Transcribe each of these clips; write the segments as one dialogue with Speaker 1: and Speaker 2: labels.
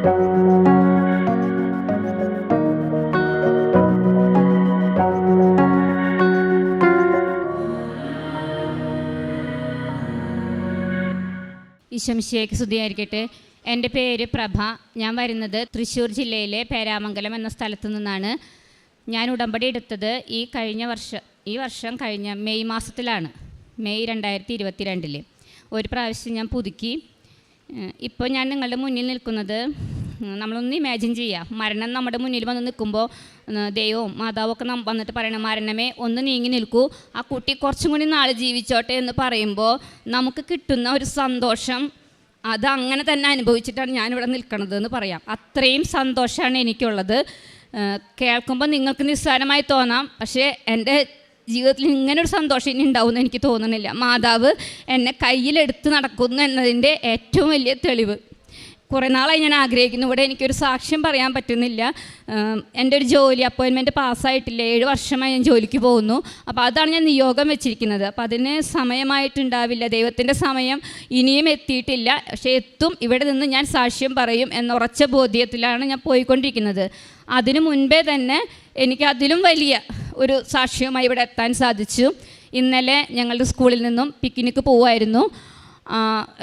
Speaker 1: ഈശോമിശിഹായ്ക്ക് സ്തുതിയായിരിക്കട്ടെ. എൻ്റെ പേര് പ്രഭ. ഞാൻ വരുന്നത് തൃശ്ശൂർ ജില്ലയിലെ പേരാമംഗലം എന്ന സ്ഥലത്തു നിന്നാണ്. ഞാൻ ഉടമ്പടി എടുത്തത് ഈ വർഷം കഴിഞ്ഞ മെയ് മാസത്തിലാണ്. മെയ് 2022 ഒരു പ്രാവശ്യം ഞാൻ പുതുക്കി. ഇപ്പോൾ ഞാൻ നിങ്ങളുടെ മുന്നിൽ നിൽക്കുന്നത്, നമ്മളൊന്ന് ഇമാജിൻ ചെയ്യുക, മരണം നമ്മുടെ മുന്നിൽ വന്ന് നിൽക്കുമ്പോൾ ദൈവവും മാതാവും ഒക്കെ വന്നിട്ട് പറയണം, മരണമേ ഒന്ന് നീങ്ങി നിൽക്കൂ, ആ കുട്ടി കുറച്ചും കൂടി നാൾ ജീവിച്ചോട്ടെ എന്ന് പറയുമ്പോൾ നമുക്ക് കിട്ടുന്ന ഒരു സന്തോഷം, അത് അങ്ങനെ തന്നെ അനുഭവിച്ചിട്ടാണ് ഞാനിവിടെ നിൽക്കുന്നത് എന്ന് പറയാം. അത്രയും സന്തോഷമാണ് എനിക്കുള്ളത്. കേൾക്കുമ്പോൾ നിങ്ങൾക്ക് നിസ്സാരമായി തോന്നാം, പക്ഷേ എൻ്റെ ജീവിതത്തിൽ ഇങ്ങനൊരു സന്തോഷം ഇനി ഉണ്ടാവുമെന്ന് എനിക്ക് തോന്നുന്നില്ല. മാതാവ് എന്നെ കയ്യിലെടുത്ത് നടക്കുന്നു എന്നതിൻ്റെ ഏറ്റവും വലിയ തെളിവ്. കുറേ നാളായി ഞാൻ ആഗ്രഹിക്കുന്നു, ഇവിടെ എനിക്കൊരു സാക്ഷ്യം പറയാൻ പറ്റുന്നില്ല. എൻ്റെ ഒരു ജോലി അപ്പോയിൻമെൻറ്റ് പാസ്സായിട്ടില്ല, 7 വർഷമായി ഞാൻ ജോലിക്ക് പോകുന്നു. അപ്പോൾ അതാണ് ഞാൻ നിയോഗം വെച്ചിരിക്കുന്നത്. അപ്പോൾ അതിന് സമയമായിട്ടുണ്ടാവില്ല, ദൈവത്തിൻ്റെ സമയം ഇനിയും എത്തിയിട്ടില്ല, പക്ഷേ എത്തും. ഇവിടെ നിന്ന് ഞാൻ സാക്ഷ്യം പറയും എന്ന ഉറച്ച ബോധ്യത്തിലാണ് ഞാൻ പോയിക്കൊണ്ടിരിക്കുന്നത്. അതിനു മുൻപേ തന്നെ എനിക്ക് അതിലും വലിയ ഒരു സാക്ഷ്യവുമായി ഇവിടെ എത്താൻ സാധിച്ചു. ഇന്നലെ ഞങ്ങളുടെ സ്കൂളിൽ നിന്നും പിക്നിക്ക് പോവുമായിരുന്നു.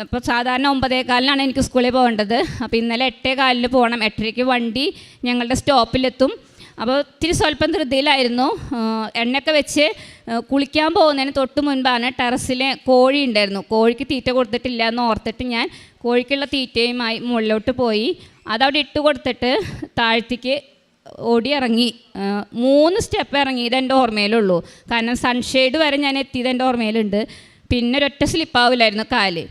Speaker 1: അപ്പോൾ സാധാരണ 9:15 എനിക്ക് സ്കൂളിൽ പോകേണ്ടത്. അപ്പോൾ ഇന്നലെ 8:15 പോകണം. 8:30 വണ്ടി ഞങ്ങളുടെ സ്റ്റോപ്പിലെത്തും. അപ്പോൾ ഇത്തിരി സ്വല്പം ധൃതിയിലായിരുന്നു. എണ്ണയൊക്കെ വെച്ച് കുളിക്കാൻ പോകുന്നതിന് തൊട്ട് മുൻപാണ് ടെറസിൽ കോഴി ഉണ്ടായിരുന്നു. കോഴിക്ക് തീറ്റ കൊടുത്തിട്ടില്ല എന്ന് ഓർത്തിട്ട് ഞാൻ കോഴിക്കുള്ള തീറ്റയുമായി മുകളിലോട്ട് പോയി. അതവിടെ ഇട്ട് കൊടുത്തിട്ട് താഴത്തേക്ക് ഓടി ഇറങ്ങി. 3 സ്റ്റെപ്പ് ഇറങ്ങിയത് എൻ്റെ ഓർമ്മയിലുള്ളൂ. കാരണം സൺഷെയ്ഡ് വരെ ഞാൻ എത്തിയത് എൻ്റെ ഓർമ്മയിലുണ്ട്. പിന്നെ ഒരൊറ്റ സ്ലിപ്പാവില്ലായിരുന്നു കാല്.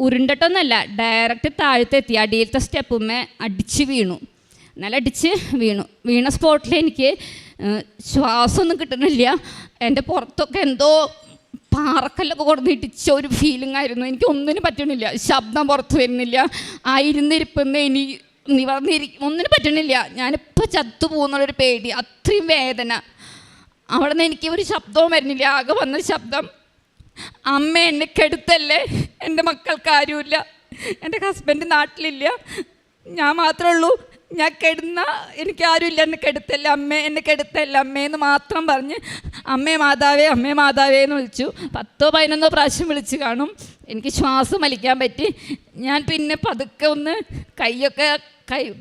Speaker 1: ഉരുണ്ടിട്ടൊന്നല്ല, ഡയറക്റ്റ് താഴത്തെത്തി. അടിയിലത്തെ സ്റ്റെപ്പുമ്മേ അടിച്ച് വീണു. നല്ല അടിച്ച് വീണ സ്പോട്ടിൽ എനിക്ക് ശ്വാസമൊന്നും കിട്ടുന്നില്ല. എൻ്റെ പുറത്തൊക്കെ എന്തോ പാറക്കല്ലൊക്കെ കൊടുത്ത് ഇടിച്ച ഒരു ഫീലിംഗ് ആയിരുന്നു. എനിക്കൊന്നിനും പറ്റണില്ല, ശബ്ദം പുറത്ത് വരുന്നില്ല, ആ ഇരുന്നിരിപ്പുന്ന ഒന്നിനും പറ്റണില്ല. ഞാനിപ്പോൾ ചത്തുപോകുന്നുള്ളൊരു പേടി, അത്രയും വേദന. അവിടെ നിന്ന് എനിക്ക് ഒരു ശബ്ദവും വരുന്നില്ല. ആകെ വന്ന ശബ്ദം, അമ്മ എന്നെ കെടുത്തല്ലേ, എൻ്റെ മക്കൾക്ക് ആരുമില്ല, എൻ്റെ ഹസ്ബൻഡ് നാട്ടിലില്ല, ഞാൻ മാത്രമേ ഉള്ളൂ, ഞാൻ കിടന്ന എനിക്കാരുമില്ല, എന്നെ കെടുത്തല്ല അമ്മേ, എന്നെ കെടുത്തല്ല അമ്മേന്ന് മാത്രം പറഞ്ഞ് അമ്മേ മാതാവേ എന്ന് വിളിച്ചു. 10-11 പ്രാവശ്യം വിളിച്ച് കാണും. എനിക്ക് ശ്വാസം വലിക്കാൻ പറ്റി. ഞാൻ പിന്നെ പതുക്കെ ഒന്ന് കൈയൊക്കെ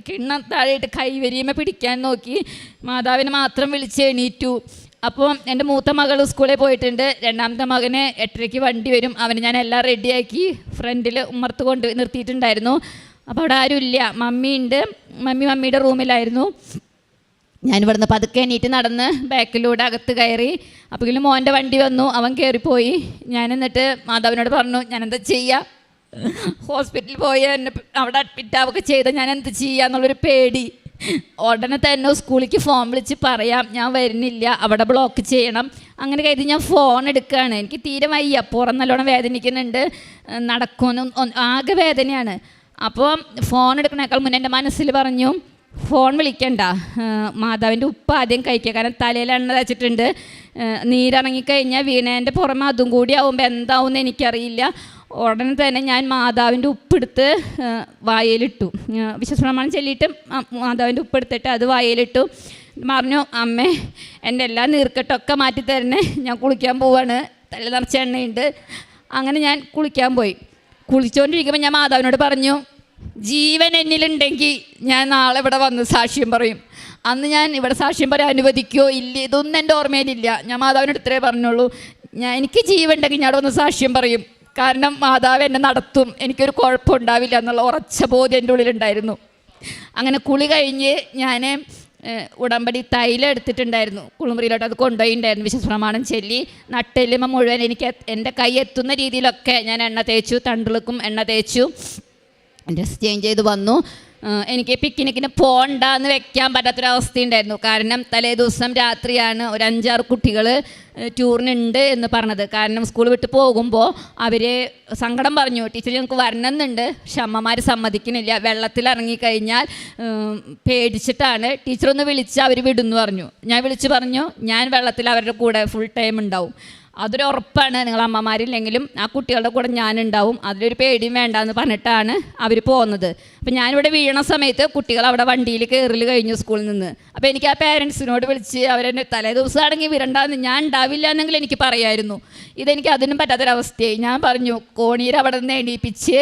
Speaker 1: കിണ്ണം താഴെയിട്ട് കൈവരിയുമ്പോൾ പിടിക്കാൻ നോക്കി. മാതാവിനെ മാത്രം വിളിച്ച് എണീറ്റു. അപ്പോൾ എൻ്റെ മൂത്ത മകൾ സ്കൂളിൽ പോയിട്ടുണ്ട്. രണ്ടാമത്തെ മകന് 8:30 വണ്ടി വരും. അവന് ഞാൻ എല്ലാം റെഡിയാക്കി ഫ്രണ്ടിൽ ഉമ്മർത്ത് കൊണ്ട് നിർത്തിയിട്ടുണ്ടായിരുന്നു. അപ്പോൾ അവിടെ ആരുമില്ല, മമ്മിയുണ്ട്. മമ്മിയുടെ റൂമിലായിരുന്നു. ഞാനിവിടുന്ന് പതുക്കെ എണീറ്റ് നടന്ന് ബാക്കിലൂടെ അകത്ത് കയറി. അപ്പോഴേക്കും മോൻ്റെ വണ്ടി വന്നു, അവൻ കയറിപ്പോയി. ഞാൻ എന്നിട്ട് മാതാവിനോട് പറഞ്ഞു, ഞാനെന്താ ചെയ്യുക, ഹോസ്പിറ്റലിൽ പോയി എന്നെ അവിടെ അഡ്മിറ്റാവൊക്കെ ചെയ്ത് ഞാൻ എന്ത് ചെയ്യുക എന്നുള്ളൊരു പേടി. ഉടനെ തന്നെ സ്കൂളിലേക്ക് ഫോൺ വിളിച്ച് പറയാം, ഞാൻ വരുന്നില്ല, അവിടെ ബ്ലോക്ക് ചെയ്യണം. അങ്ങനെ കരുതി ഞാൻ ഫോൺ എടുക്കുകയാണ്. എനിക്ക് തീരെ വയ്യ, പുറം നല്ലോണം വേദനിക്കുന്നുണ്ട്, നടക്കുമെന്ന് ആകെ വേദനയാണ്. അപ്പോൾ ഫോൺ എടുക്കണേക്കാൾ മുന്നേ എൻ്റെ മനസ്സിൽ പറഞ്ഞു, ഫോൺ വിളിക്കണ്ട, മാതാവിൻ്റെ ഉപ്പ് ആദ്യം കഴിക്കുക, കാരണം തലയിൽ എണ്ണ തേച്ചിട്ടുണ്ട്, നീരിറങ്ങിക്കഴിഞ്ഞാൽ വീണേൻ്റെ പുറമെ അതും കൂടി ആവുമ്പോൾ എന്താവുമെന്ന് എനിക്കറിയില്ല. ഉടനെ തന്നെ ഞാൻ മാതാവിൻ്റെ ഉപ്പെടുത്ത് വായയിലിട്ടു. വിശ്വപ്രമാണം ചൊല്ലിയിട്ട് മാതാവിൻ്റെ ഉപ്പെടുത്തിട്ട് അത് വായയിലിട്ടു. പറഞ്ഞു, അമ്മേ എൻ്റെ എല്ലാ നീർക്കെട്ടൊക്കെ മാറ്റിത്തരണേ, ഞാൻ കുളിക്കാൻ പോവാണ്, തല നിറച്ച എണ്ണയുണ്ട്. അങ്ങനെ ഞാൻ കുളിക്കാൻ പോയി. കുളിച്ചുകൊണ്ടിരിക്കുമ്പോൾ ഞാൻ മാതാവിനോട് പറഞ്ഞു, ജീവൻ എന്നിലുണ്ടെങ്കിൽ ഞാൻ നാളെ ഇവിടെ വന്ന് സാക്ഷ്യം പറയും. അന്ന് ഞാൻ ഇവിടെ സാക്ഷ്യം പറയാൻ അനുവദിക്കുമോ ഇല്ല, ഇതൊന്നും എൻ്റെ ഓർമ്മയിലില്ല. ഞാൻ മാതാവിനോട് ഇത്രേ പറഞ്ഞുള്ളൂ, എനിക്ക് ജീവൻ ഉണ്ടെങ്കിൽ ഞാൻ അവിടെ വന്ന് സാക്ഷ്യം പറയും, കാരണം മാതാവ് എന്നെ നടത്തും, എനിക്കൊരു കുഴപ്പമുണ്ടാവില്ല എന്നുള്ള ഉറച്ച ബോധ്യം എൻ്റെ ഉള്ളിലുണ്ടായിരുന്നു. അങ്ങനെ കുളി കഴിഞ്ഞ് ഞാൻ ഉടമ്പടി തൈലം എടുത്തിട്ടുണ്ടായിരുന്നു, കുളിമുറിയിലോട്ട് അത് കൊണ്ടുപോയിട്ടുണ്ടായിരുന്നു. വിശ്വപ്രമാണം ചൊല്ലി നട്ടെല്ലുമ്പോൾ മുഴുവൻ എനിക്ക് എൻ്റെ കൈ എത്തുന്ന രീതിയിലൊക്കെ ഞാൻ എണ്ണ തേച്ചു, തണ്ടുകൾക്കും എണ്ണ തേച്ചു, ഡ്രസ് ചേഞ്ച് ചെയ്ത് വന്നു. എനിക്ക് പിക്നിക്കിന് പോകണ്ടെന്ന് വെക്കാൻ പറ്റാത്തൊരവസ്ഥയുണ്ടായിരുന്നു. കാരണം തലേ ദിവസം രാത്രിയാണ് ഒരു 5-6 കുട്ടികൾ ടൂറിനുണ്ട് എന്ന് പറഞ്ഞത്. കാരണം സ്കൂൾ വിട്ട് പോകുമ്പോൾ അവർ സങ്കടം പറഞ്ഞു, ടീച്ചർ ഞങ്ങൾക്ക് വരണമെന്നുണ്ട്, പക്ഷെ അമ്മമാർ സമ്മതിക്കുന്നില്ല, വെള്ളത്തിലിറങ്ങിക്കഴിഞ്ഞാൽ പേടിച്ചിട്ടാണ്, ടീച്ചറൊന്ന് വിളിച്ച് അവർ വിടുമെന്ന് പറഞ്ഞു. ഞാൻ വിളിച്ച് പറഞ്ഞു, ഞാൻ വെള്ളത്തിൽ അവരുടെ കൂടെ ഫുൾ ടൈം ഉണ്ടാവും. അതൊരു ഉറപ്പാണ്. നിങ്ങൾ അമ്മമാരില്ലെങ്കിലും ആ കുട്ടികളുടെ കൂടെ ഞാനുണ്ടാവും, അതിലൊരു പേടിയും വേണ്ടാന്ന് പറഞ്ഞിട്ടാണ് അവർ പോകുന്നത്. അപ്പം ഞാനിവിടെ വീണ സമയത്ത് കുട്ടികൾ അവിടെ വണ്ടിയിൽ കയറൽ കഴിഞ്ഞു സ്കൂളിൽ നിന്ന്. അപ്പോൾ എനിക്ക് ആ പേരൻസിനോട് വിളിച്ച് അവരെന്നെ തലേ ദിവസമാണെങ്കിൽ വിരണ്ടാന്ന് ഞാൻ ഉണ്ടാവില്ല എന്നെങ്കിലും എനിക്ക് പറയായിരുന്നു. ഇതെനിക്ക് അതിനും പറ്റാത്തൊരവസ്ഥയായി. ഞാൻ പറഞ്ഞു കോണീർ അവിടെ നിന്ന് എണീപ്പിച്ച്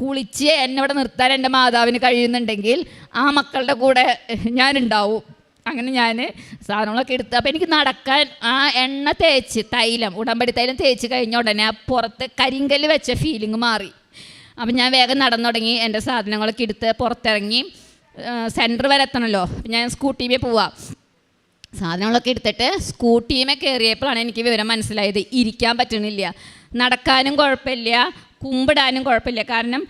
Speaker 1: കുളിച്ച് എന്നെ ഇവിടെ നിർത്താൻ എൻ്റെ മാതാവിന് കഴിയുന്നുണ്ടെങ്കിൽ ആ മക്കളുടെ കൂടെ ഞാനുണ്ടാവും. അങ്ങനെ ഞാൻ സാധനങ്ങളൊക്കെ എടുത്ത് അപ്പോൾ എനിക്ക് നടക്കാൻ ആ എണ്ണ തേച്ച് തൈലം ഉടമ്പടി തൈലം തേച്ച് കഴിഞ്ഞ ഉടനെ ആ പുറത്ത് കരിങ്കല്ല് വെച്ച ഫീലിംഗ് മാറി. അപ്പം ഞാൻ വേഗം നടന്നു തുടങ്ങി. എൻ്റെ സാധനങ്ങളൊക്കെ എടുത്ത് പുറത്തിറങ്ങി സെൻറ്റർ വരെ എത്തണമല്ലോ. ഞാൻ സ്കൂട്ടിമേ പോവാം. സാധനങ്ങളൊക്കെ എടുത്തിട്ട് സ്കൂട്ടിമേ കയറിയപ്പോഴാണ് എനിക്ക് വിവരം മനസ്സിലായത് ഇരിക്കാൻ പറ്റണില്ല. നടക്കാനും കുഴപ്പമില്ല, കുമ്പിടാനും കുഴപ്പമില്ല. കാരണം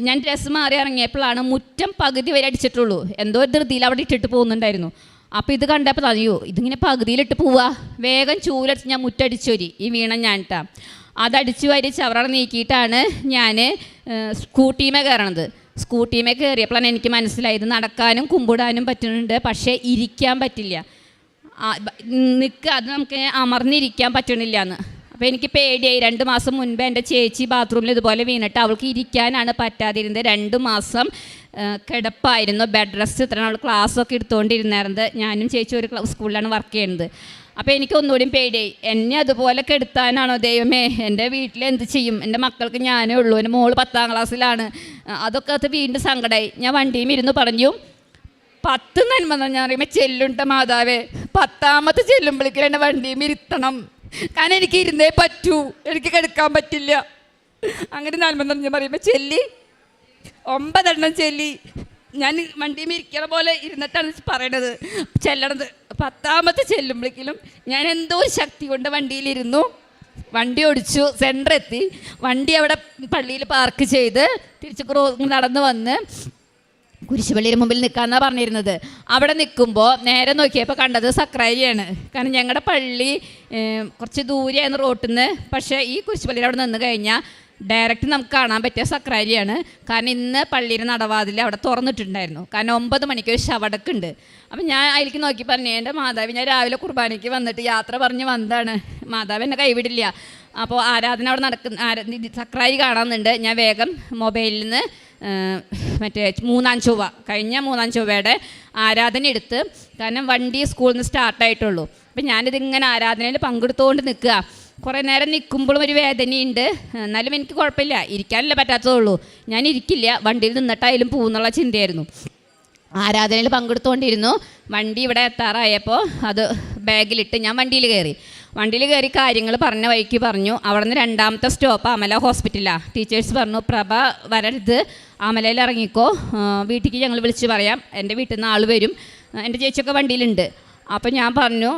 Speaker 1: ഞാൻ ഡ്രസ്സ് മാറി ഇറങ്ങിയപ്പോഴാണ് മുറ്റം പകുതി വരെ അടിച്ചിട്ടുള്ളൂ. എന്തോ ഒരു ധൃതിയിൽ അവിടെ ഇട്ടിട്ട് പോകുന്നുണ്ടായിരുന്നു. അപ്പോൾ ഇത് കണ്ടപ്പോൾ അയ്യോ ഇതിങ്ങനെ പകുതിയിലിട്ട് പോവാ. വേഗം ചൂലടിച്ച് ഞാൻ മുറ്റടിച്ചൊരി ഈ വീണ ഞാൻ ഇട്ടാ അതടിച്ചു വാരി ചവറ നീക്കിയിട്ടാണ് ഞാൻ സ്കൂട്ടിമേ കയറണത്. സ്കൂട്ടിമേ കയറിയപ്പോഴാണ് എനിക്ക് മനസ്സിലായത് നടക്കാനും കുമ്പിടാനും പറ്റുന്നുണ്ട്, പക്ഷേ ഇരിക്കാൻ പറ്റില്ല. അത് നമുക്ക് അമർന്നിരിക്കാൻ പറ്റണില്ല എന്ന്. അപ്പോൾ എനിക്ക് പേടിയായി. 2 മാസം മുൻപ് എൻ്റെ ചേച്ചി ബാത്റൂമിൽ ഇതുപോലെ വീണിട്ട് അവൾക്ക് ഇരിക്കാനാണ് പറ്റാതിരുന്നത്. 2 മാസം കിടപ്പായിരുന്നു, ബെഡ് റെസ്റ്റ്. ഇത്ര നാൾ ക്ലാസ്സൊക്കെ എടുത്തുകൊണ്ടിരുന്നായിരുന്നത്. ഞാനും ചേച്ചി ഒരു സ്കൂളിലാണ് വർക്ക് ചെയ്യുന്നത്. അപ്പോൾ എനിക്ക് ഒന്നുകൂടി പേടിയായി. എന്നെ അതുപോലെ കെടുത്താനാണോ ദൈവമേ? എൻ്റെ വീട്ടിൽ എന്ത് ചെയ്യും? എൻ്റെ മക്കൾക്ക് ഞാനേ ഉള്ളൂ, എൻ്റെ മോള് 10ാം ക്ലാസ്സിലാണ്. അതൊക്കെ അത് വീണ്ടും സങ്കടമായി. ഞാൻ വണ്ടിയും ഇരുന്ന് പറഞ്ഞു 10 നന്മ ഞാൻ പറയുമ്പോൾ ചെല്ലുണ്ട മാതാവേ, 10ാമത്തെ ചെല്ലുമ്പോഴേക്കും എൻ്റെ വണ്ടിയും ഇരുത്തണം. കാരണം എനിക്ക് ഇരുന്നേ പറ്റൂ, എനിക്ക് കിടക്കാൻ പറ്റില്ല. അങ്ങനെ നന്മ ഞാൻ പറയുമ്പോൾ ചെല്ലി 9 എണ്ണം ചെല്ലി. ഞാൻ വണ്ടിയിൽ ഇരിക്കണ പോലെ ഇരുന്നിട്ടാണ് പറയണത് ചെല്ലണത്. 10ാമത്തെ ചെല്ലുമ്പോഴേക്കും ഞാൻ എന്തോ ശക്തി കൊണ്ട് വണ്ടിയിലിരുന്നു. വണ്ടി ഓടിച്ചു, സെൻറ്റർ എത്തി. വണ്ടി അവിടെ പള്ളിയിൽ പാർക്ക് ചെയ്ത് തിരിച്ച് നടന്ന് വന്ന് കുരിശുപള്ളിയുടെ മുമ്പിൽ നിൽക്കാമെന്നാണ് പറഞ്ഞിരുന്നത്. അവിടെ നിൽക്കുമ്പോൾ നേരെ നോക്കിയപ്പോൾ കണ്ടത് സക്രാരിയാണ്. കാരണം ഞങ്ങളുടെ പള്ളി കുറച്ച് ദൂരെയാണ് റോട്ടിൽ നിന്ന്. പക്ഷേ ഈ കുരിശുപള്ളിയിൽ അവിടെ നിന്ന് കഴിഞ്ഞാൽ ഡയറക്റ്റ് നമുക്ക് കാണാൻ പറ്റിയ സക്രാരിയാണ്. കാരണം ഇന്ന് പള്ളിയുടെ നടവാതിൽ അവിടെ തുറന്നിട്ടുണ്ടായിരുന്നു. കാരണം 9 മണിക്ക് ഒരു ശവടക്കുണ്ട്. അപ്പം ഞാൻ അതിലേക്ക് നോക്കി പറഞ്ഞു എൻ്റെ മാതാവ് ഞാൻ രാവിലെ കുർബാനയ്ക്ക് വന്നിട്ട് യാത്ര പറഞ്ഞ് വന്നതാണ്, മാതാവ് എന്നെ കൈവിടില്ല. അപ്പോൾ ആരാധന അവിടെ സക്രാരി കാണാമെന്നുണ്ട്. ഞാൻ വേഗം മൊബൈലിൽ നിന്ന് മറ്റേ 3-ാം ചൊവ്വ കഴിഞ്ഞ 3-ാം ചൊവ്വയുടെ ആരാധന എടുത്ത്. കാരണം വണ്ടി സ്കൂളിൽ നിന്ന് സ്റ്റാർട്ടായിട്ടുള്ളൂ. അപ്പം ഞാനിതിങ്ങനെ ആരാധനയിൽ പങ്കെടുത്തുകൊണ്ട് നിൽക്കുക. കുറേ നേരം നിൽക്കുമ്പോഴും ഒരു വേദനയുണ്ട്. എന്നാലും എനിക്ക് കുഴപ്പമില്ല, ഇരിക്കാനല്ലേ പറ്റാത്തതുള്ളൂ. ഞാൻ ഇരിക്കില്ല, വണ്ടിയിൽ നിന്നിട്ടായാലും പോകുന്നുള്ള ചിന്തയായിരുന്നു. ആരാധനയിൽ പങ്കെടുത്തുകൊണ്ടിരുന്നു. വണ്ടി ഇവിടെ എത്താറായപ്പോൾ അത് ബാഗിലിട്ട് ഞാൻ വണ്ടിയിൽ കയറി കാര്യങ്ങൾ പറഞ്ഞ വഴിക്ക് പറഞ്ഞു. അവിടെ നിന്ന് 2ാമത്തെ സ്റ്റോപ്പ് അമല ഹോസ്പിറ്റലാണ്. ടീച്ചേഴ്സ് പറഞ്ഞു പ്രഭ വരരുത്, അമലയിൽ ഇറങ്ങിക്കോ, വീട്ടിലേക്ക് ഞങ്ങൾ വിളിച്ച് പറയാം, എൻ്റെ വീട്ടിൽ നിന്ന് ആൾ വരും. എൻ്റെ ചേച്ചിയൊക്കെ വണ്ടിയിലുണ്ട്. അപ്പോൾ ഞാൻ പറഞ്ഞു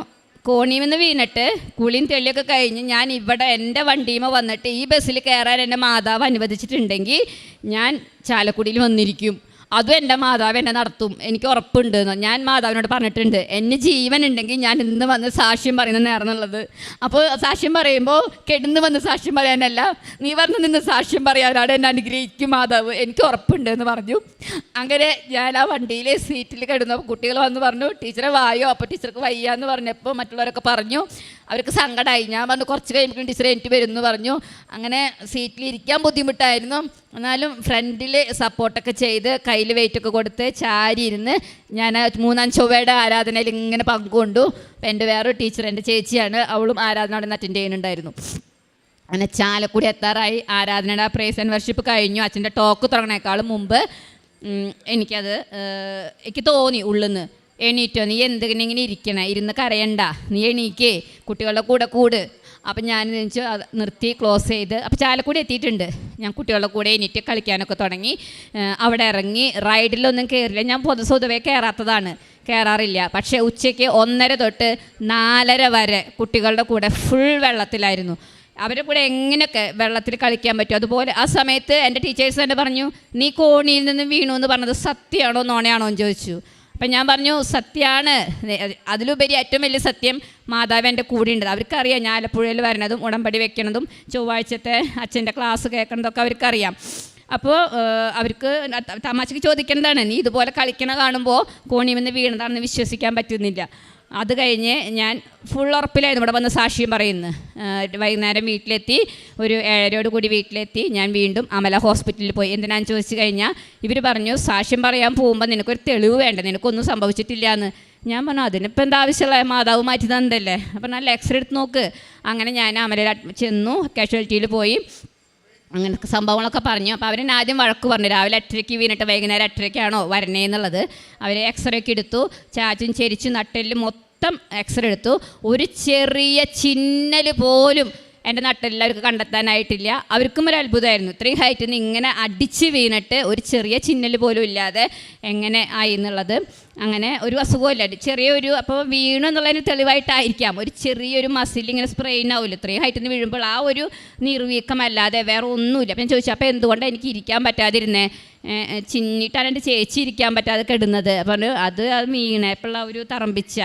Speaker 1: കോണിമെന്ന് വീണിട്ട് കുളിയും തെളിയൊക്കെ കഴിഞ്ഞ് ഞാൻ ഇവിടെ എൻ്റെ വണ്ടിയുമ വന്നിട്ട് ഈ ബസ്സിൽ കയറാൻ എൻ്റെ മാതാവ് അനുവദിച്ചിട്ടുണ്ടെങ്കിൽ ഞാൻ ചാലക്കുടിയിൽ വന്നിരിക്കും. അതും എൻ്റെ മാതാവ് എന്നെ നടത്തും, എനിക്ക് ഉറപ്പുണ്ട്. ഞാൻ മാതാവിനോട് പറഞ്ഞിട്ടുണ്ട് എന്നെ ജീവൻ ഉണ്ടെങ്കിൽ ഞാൻ ഇന്ന് വന്ന് സാക്ഷ്യം പറയുന്ന നേർന്നുള്ളത്. അപ്പോൾ സാക്ഷ്യം പറയുമ്പോൾ കെടുന്ന് വന്ന് സാക്ഷ്യം പറയാനല്ല, നീ വന്ന് നിന്ന് സാക്ഷ്യം പറയാനാണ് എന്നെ അനുഗ്രഹിക്കും മാതാവ്, എനിക്ക് ഉറപ്പുണ്ട് എന്ന് പറഞ്ഞു. അങ്ങനെ ഞാൻ ആ വണ്ടിയിൽ സീറ്റിൽ കിടന്നു. കുട്ടികൾ വന്ന് പറഞ്ഞു ടീച്ചറെ വായോ. അപ്പോൾ ടീച്ചർക്ക് വയ്യാന്ന് പറഞ്ഞപ്പോൾ മറ്റുള്ളവരൊക്കെ പറഞ്ഞു അവർക്ക് സങ്കടമായി. ഞാൻ വന്ന് കുറച്ച് കഴിയുമ്പോൾ ടീച്ചറെ എനിക്ക് വരുമെന്ന് പറഞ്ഞു. അങ്ങനെ സീറ്റിലിരിക്കാൻ ബുദ്ധിമുട്ടായിരുന്നു. എന്നാലും ഫ്രണ്ടിൽ സപ്പോർട്ടൊക്കെ ചെയ്ത് കയ്യിൽ വെയിറ്റൊക്കെ കൊടുത്ത് ചാരി ഇരുന്ന് ഞാൻ 3-ാം ചൊവ്വയുടെ ആരാധനയിൽ ഇങ്ങനെ പങ്കുകൊണ്ടു. അപ്പോൾ എൻ്റെ വേറൊരു ടീച്ചർ എൻ്റെ ചേച്ചിയാണ്, അവളും ആരാധന അവിടെ നിന്ന് അറ്റൻഡ് ചെയ്യുന്നുണ്ടായിരുന്നു. അങ്ങനെ ചാലക്കുടി എത്താറായി. ആരാധനയുടെ പ്രേസ് ആൻഡ് വർഷിപ്പ് കഴിഞ്ഞു. അച്ഛൻ്റെ ടോക്ക് തുടങ്ങണേക്കാളും മുമ്പ് എനിക്ക് തോന്നി ഉള്ളിൽ നിന്ന് എണീറ്റോ, നീ എന്തെങ്കിലും ഇങ്ങനെ ഇരിക്കണേ, ഇരുന്ന് കരയണ്ട, നീ എണീക്കേ, കുട്ടികളുടെ കൂടെ കൂട്. അപ്പം ഞാൻ വെച്ചു നിർത്തി ക്ലോസ് ചെയ്ത്. അപ്പോൾ ചാലക്കുടി എത്തിയിട്ടുണ്ട്. ഞാൻ കുട്ടികളുടെ കൂടെ എണീറ്റ് കളിക്കാനൊക്കെ തുടങ്ങി. അവിടെ ഇറങ്ങി റൈഡിലൊന്നും കയറില്ല. ഞാൻ പൊതുവേ കയറാറില്ല. പക്ഷേ ഉച്ചയ്ക്ക് 1:30 തൊട്ട് 4:30 വരെ കുട്ടികളുടെ കൂടെ ഫുൾ വെള്ളത്തിലായിരുന്നു. അവരുടെ കൂടെ എങ്ങനെയൊക്കെ വെള്ളത്തിൽ കളിക്കാൻ പറ്റും അതുപോലെ. ആ സമയത്ത് എൻ്റെ ടീച്ചേഴ്സ് തന്നെ പറഞ്ഞു നീ കോണിയിൽ നിന്ന് വീണു എന്ന് പറഞ്ഞത് സത്യമാണോ നോണയാണോ എന്ന് ചോദിച്ചു. അപ്പം ഞാൻ പറഞ്ഞു സത്യമാണ്. അതിലുപരി ഏറ്റവും വലിയ സത്യം മാതാവ് എൻ്റെ കൂടെ ഉണ്ട്. അവർക്കറിയാം ഞാൻ ആലപ്പുഴയിൽ വരണതും ഉടമ്പടി വെക്കണതും ചൊവ്വാഴ്ചത്തെ അച്ഛൻ്റെ ക്ലാസ് കേൾക്കണതൊക്കെ അവർക്കറിയാം. അപ്പോൾ അവർക്ക് തമാശയ്ക്ക് ചോദിക്കേണ്ടതാണ്, നീ ഇതുപോലെ കളിക്കണ കാണുമ്പോൾ കോണിമെന്ന് വീണതാണെന്ന് വിശ്വസിക്കാൻ പറ്റുന്നില്ല. അത് കഴിഞ്ഞ് ഞാൻ ഫുൾ ഉറപ്പിലായിരുന്നു ഇവിടെ വന്ന് സാക്ഷ്യം പറയുന്നു. വൈകുന്നേരം വീട്ടിലെത്തി, ഒരു 7:30 കൂടി വീട്ടിലെത്തി. ഞാൻ വീണ്ടും അമല ഹോസ്പിറ്റലിൽ പോയി. എന്തിനാന്ന് ചോദിച്ചു കഴിഞ്ഞാൽ ഇവർ പറഞ്ഞു സാക്ഷ്യം പറയാൻ പോകുമ്പോൾ നിനക്കൊരു തെളിവ് വേണ്ട, നിനക്കൊന്നും സംഭവിച്ചിട്ടില്ല എന്ന്. ഞാൻ പറഞ്ഞു അതിനിപ്പോൾ എന്താ ആവശ്യമുള്ള, മാതാവ് മാറ്റി തന്നതല്ലേ. അപ്പം നല്ല എക്സ്റേ എടുത്ത് നോക്ക്. അങ്ങനെ ഞാൻ അമലയിൽ ചെന്നു, കാഷ്വാലിറ്റിയിൽ പോയി. അങ്ങനെ സംഭവങ്ങളൊക്കെ പറഞ്ഞു. അപ്പോൾ അവരെന്നെ ആദ്യം വഴക്ക് പറഞ്ഞു, രാവിലെ 8:30 വീണിട്ട് വൈകുന്നേരം 8:30 വരണേന്നുള്ളത്. അവർ എക്സ്റേ ഒക്കെ എടുത്തു, ചാച്ചും ചെരിച്ചു നട്ടെല്ല് മൊത്തം എക്സ്റേ എടുത്തു. ഒരു ചെറിയ ചിന്നൽ പോലും എൻ്റെ നട്ടെല്ലിൽ അവർക്ക് കണ്ടെത്താനായിട്ടില്ല. അവർക്കും ഒരു അത്ഭുതമായിരുന്നു, ഇത്രയും ഹൈറ്റിൽ നിന്ന് ഇങ്ങനെ അടിച്ച് വീണിട്ട് ഒരു ചെറിയ ചിന്നൽ പോലും ഇല്ലാതെ എങ്ങനെ ആയി എന്നുള്ളത്. അങ്ങനെ ഒരു അസുഖമില്ല, ചെറിയൊരു, അപ്പോൾ വീണു എന്നുള്ളതിന് തെളിവായിട്ടായിരിക്കാം ഒരു ചെറിയൊരു മസിൽ ഇങ്ങനെ സ്പ്രെയിൻ ആവില്ല, ഇത്രയും ഹൈറ്റിൽ നിന്ന് വീഴുമ്പോൾ ആ ഒരു നീർവീക്കമല്ലാതെ വേറെ ഒന്നുമില്ല. അപ്പം ഞാൻ ചോദിച്ചു അപ്പോൾ എന്തുകൊണ്ടാണ് എനിക്ക് ഇരിക്കാൻ പറ്റാതിരുന്നേ, ചിന്നിട്ടാണ് എൻ്റെ ചേച്ചി ഇരിക്കാൻ പറ്റാതെ കിടുന്നത്. അപ്പം അത് വീണപ്പോഴുള്ള ഒരു തറമ്പിച്ച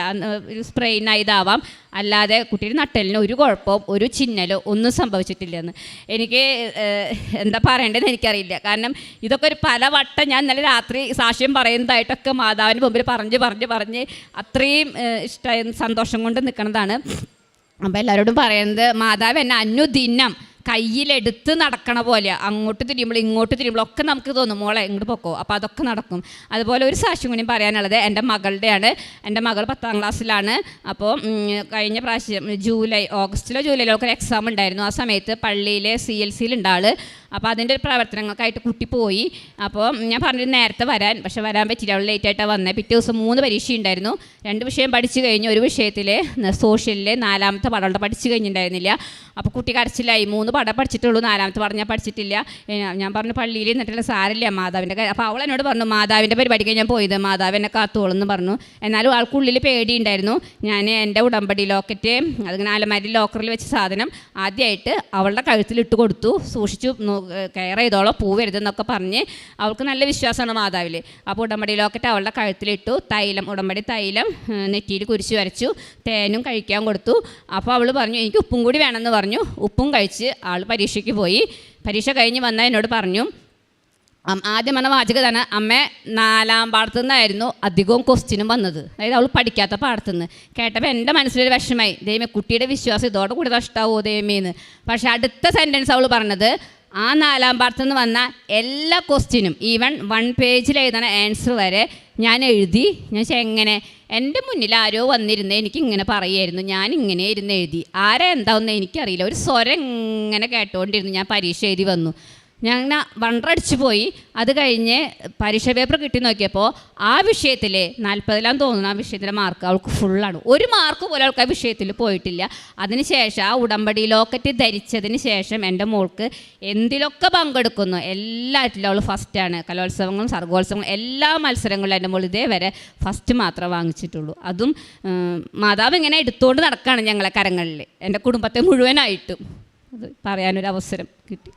Speaker 1: ഒരു സ്പ്രെയിൻ ആയതാവാം, അല്ലാതെ കുട്ടിയുടെ നട്ടലിന് ഒരു കുഴപ്പവും ഒരു ചിന്നലോ ഒന്നും സംഭവിച്ചിട്ടില്ലെന്ന്. എനിക്ക് എന്താ പറയേണ്ടതെന്ന് എനിക്കറിയില്ല. കാരണം ഇതൊക്കെ ഒരു പല വട്ടം ഞാൻ ഇന്നലെ രാത്രി സാക്ഷ്യം പറയുന്നതായിട്ടൊക്കെ മാതാവിൻ്റെ മുമ്പിൽ പറഞ്ഞ് അത്രയും ഇഷ്ടമായ സന്തോഷം കൊണ്ട് നിൽക്കുന്നതാണ്. അപ്പോൾ എല്ലാവരോടും പറയുന്നത്, മാതാവ് എന്നെ അനുദിനം കയ്യിലെടുത്ത് നടക്കണ പോലെ അങ്ങോട്ട് തിരിയുമ്പോൾ ഇങ്ങോട്ട് തിരിയുമ്പോൾ ഒക്കെ നമുക്ക് തോന്നും മോളെ ഇങ്ങോട്ട് പൊക്കോ, അപ്പോൾ അതൊക്കെ നടക്കും. അതുപോലെ ഒരു സാക്ഷ്യം കൂടി പറയാനുള്ളത് എൻ്റെ മകളുടെയാണ്. എൻ്റെ മകൾ 10ാം ക്ലാസ്സിലാണ്. അപ്പോൾ കഴിഞ്ഞ പ്രാവശ്യം ഓഗസ്റ്റിലോ ജൂലൈയിലോ ഒക്കെ ഒരു എക്സാം ഉണ്ടായിരുന്നു. ആ സമയത്ത് പള്ളിയിലെ CLCയിൽ ഉണ്ട് ആൾ. അപ്പോൾ അതിൻ്റെ ഒരു പ്രവർത്തനങ്ങൾക്കായിട്ട് കുട്ടി പോയി. അപ്പോൾ ഞാൻ പറഞ്ഞിട്ട് നേരത്തെ വരാൻ, പക്ഷേ വരാൻ പറ്റില്ല, അവൾ ലേറ്റായിട്ടാണ് വന്നത്. പിറ്റേ ദിവസം 3 പരീക്ഷ ഉണ്ടായിരുന്നു. 2 വിഷയം പഠിച്ചു കഴിഞ്ഞു, ഒരു വിഷയത്തിൽ സോഷ്യലിലെ 4ാമത്തെ പാഠം പഠിച്ചു കഴിഞ്ഞിട്ടുണ്ടായിരുന്നില്ല. അപ്പോൾ കുട്ടി കരച്ചിലായി. 3 പാഠം പഠിച്ചിട്ടുള്ളൂ, 4ാമത്തെ പാഠം ഞാൻ പഠിച്ചിട്ടില്ല. ഞാൻ പറഞ്ഞു പള്ളിയിൽ നിന്നിട്ടുള്ള സാരില്ല മാതാവിൻ്റെ കാര്യം. അപ്പോൾ അവൾ എന്നോട് പറഞ്ഞു മാതാവിൻ്റെ പരിപാടിക്ക് ഞാൻ പോയത്, മാതാവ് എന്നെ കാത്തോളെന്ന് പറഞ്ഞു. എന്നാലും ആൾക്കുള്ളിൽ പേടിയുണ്ടായിരുന്നു. ഞാൻ എൻ്റെ ഉടമ്പടി ലോക്കറ്റ് അതിങ്ങനെ അലമാരി ലോക്കറിൽ വെച്ച സാധനം ആദ്യമായിട്ട് അവളുടെ കഴുത്തിലിട്ട് കൊടുത്തു, സൂക്ഷിച്ചു കെയർ ചെയ്തോളോ, പോവരുതെന്നൊക്കെ പറഞ്ഞ്. അവൾക്ക് നല്ല വിശ്വാസമാണ് മാതാവിൽ. അപ്പോൾ ഉടമ്പടി ലോക്കറ്റ് അവളുടെ കഴുത്തിലിട്ടു, ഉടമ്പടി തൈലം നെറ്റിയിൽ കുരിശ് വരച്ചു, തേനും കഴിക്കാൻ കൊടുത്തു. അപ്പോൾ അവൾ പറഞ്ഞു എനിക്ക് ഉപ്പും കൂടി വേണമെന്ന് പറഞ്ഞു. ഉപ്പും കഴിച്ച് ആൾ പരീക്ഷയ്ക്ക് പോയി. പരീക്ഷ കഴിഞ്ഞ് വന്നാൽ എന്നോട് പറഞ്ഞു, ആദ്യം പറഞ്ഞ വാചകതാണ്, അമ്മ 4ാം പാഠത്തു നിന്നായിരുന്നു അധികവും ക്വസ്റ്റ്യനും വന്നത്, അതായത് അവൾ പഠിക്കാത്ത പാഠത്തുനിന്ന്. കേട്ടപ്പോൾ എൻ്റെ മനസ്സിലൊരു വിഷമമായി, ദൈവമേ കുട്ടിയുടെ വിശ്വാസം ഇതോടെ കൂടി നഷ്ടമാവോ ദൈവമേന്ന്. പക്ഷേ അടുത്ത സെൻറ്റൻസ് അവൾ പറഞ്ഞത്, ആ 4ാം പാഠത്തു നിന്ന് വന്ന എല്ലാ ക്വസ്റ്റ്യനും ഈവൻ 1 പേജിൽ എഴുതുന്ന ആൻസർ വരെ ഞാൻ എഴുതി. ഞാൻ എങ്ങനെ, എൻ്റെ മുന്നിൽ ആരോ വന്നിരുന്നേ എനിക്കിങ്ങനെ പറയുമായിരുന്നു, ഞാൻ ഇങ്ങനെ ഇരുന്ന് എഴുതി. ആരാ എന്താണെന്ന് എനിക്കറിയില്ല, ഒരു സ്വരം ഇങ്ങനെ കേട്ടുകൊണ്ടിരുന്നു. ഞാൻ പരീക്ഷ എഴുതി വന്നു. ഞാൻ വണ്ടടിച്ചു പോയി. അത് കഴിഞ്ഞ് പരീക്ഷ പേപ്പർ കിട്ടി നോക്കിയപ്പോൾ ആ വിഷയത്തിൽ 40 തോന്നുന്നു, ആ വിഷയത്തിലെ മാർക്ക് അവൾക്ക് ഫുള്ളാണ്. ഒരു മാർക്ക് പോലും അവൾക്ക് ആ വിഷയത്തിൽ പോയിട്ടില്ല. അതിനുശേഷം ആ ഉടമ്പടി ലോക്കറ്റ് ധരിച്ചതിന് ശേഷം എൻ്റെ മോൾക്ക് എന്തിലൊക്കെ പങ്കെടുക്കുന്നു എല്ലാറ്റിലും അവൾ ഫസ്റ്റാണ്. കലോത്സവങ്ങളും സർഗോത്സവങ്ങളും എല്ലാ മത്സരങ്ങളിലും എൻ്റെ മോൾ ഇതേവരെ ഫസ്റ്റ് മാത്രമേ വാങ്ങിച്ചിട്ടുള്ളൂ. അതും മാതാവ് ഇങ്ങനെ എടുത്തുകൊണ്ട് നടക്കുകയാണ് ഞങ്ങളെ കരങ്ങളിൽ, എൻ്റെ കുടുംബത്തെ മുഴുവനായിട്ടും. അത് പറയാനൊരവസരം കിട്ടി.